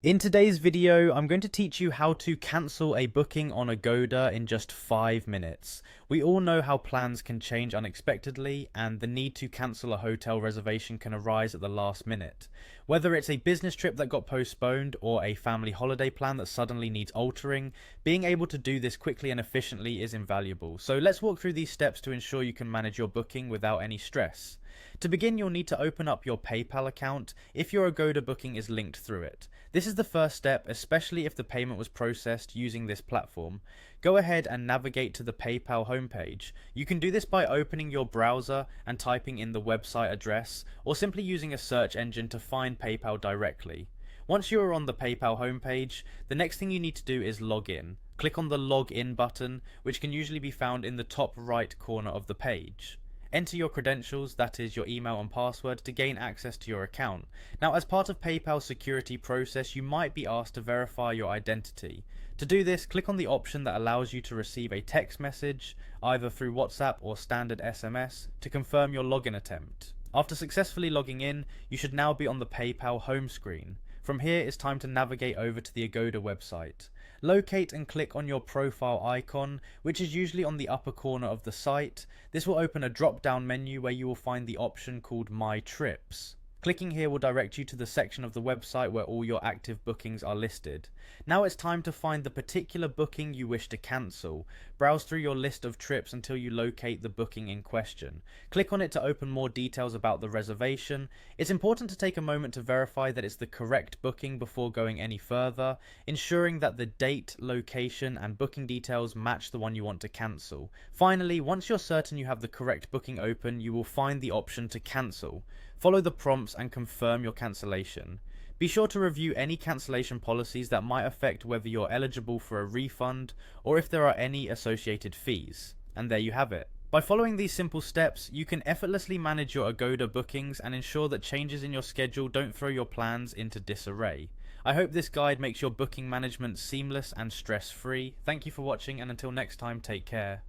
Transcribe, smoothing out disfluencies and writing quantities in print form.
In today's video, I'm going to teach you how to cancel a booking on Agoda in just 5 minutes. We all know how plans can change unexpectedly, and the need to cancel a hotel reservation can arise at the last minute. Whether it's a business trip that got postponed or a family holiday plan that suddenly needs altering, being able to do this quickly and efficiently is invaluable. So let's walk through these steps to ensure you can manage your booking without any stress. To begin, you'll need to open up your PayPal account if your Agoda booking is linked through it. This is the first step, especially if the payment was processed using this platform. Go ahead and navigate to the PayPal homepage. You can do this by opening your browser and typing in the website address, or simply using a search engine to find PayPal directly. Once you are on the PayPal homepage, the next thing you need to do is log in. Click on the Log In button, which can usually be found in the top right corner of the page. Enter your credentials, that is your email and password, to gain access to your account. Now, as part of PayPal's security process, you might be asked to verify your identity. To do this, click on the option that allows you to receive a text message, either through WhatsApp or standard SMS, to confirm your login attempt. After successfully logging in, you should now be on the PayPal home screen. From here, it's time to navigate over to the Agoda website. Locate and click on your profile icon, which is usually on the upper corner of the site. This will open a drop-down menu where you will find the option called My Trips. Clicking here will direct you to the section of the website where all your active bookings are listed. Now it's time to find the particular booking you wish to cancel. Browse through your list of trips until you locate the booking in question. Click on it to open more details about the reservation. It's important to take a moment to verify that it's the correct booking before going any further, ensuring that the date, location, and booking details match the one you want to cancel. Finally, once you're certain you have the correct booking open, you will find the option to cancel. Follow the prompts and confirm your cancellation. Be sure to review any cancellation policies that might affect whether you're eligible for a refund or if there are any associated fees. And there you have it. By following these simple steps, you can effortlessly manage your Agoda bookings and ensure that changes in your schedule don't throw your plans into disarray. I hope this guide makes your booking management seamless and stress-free. Thank you for watching, and until next time, take care.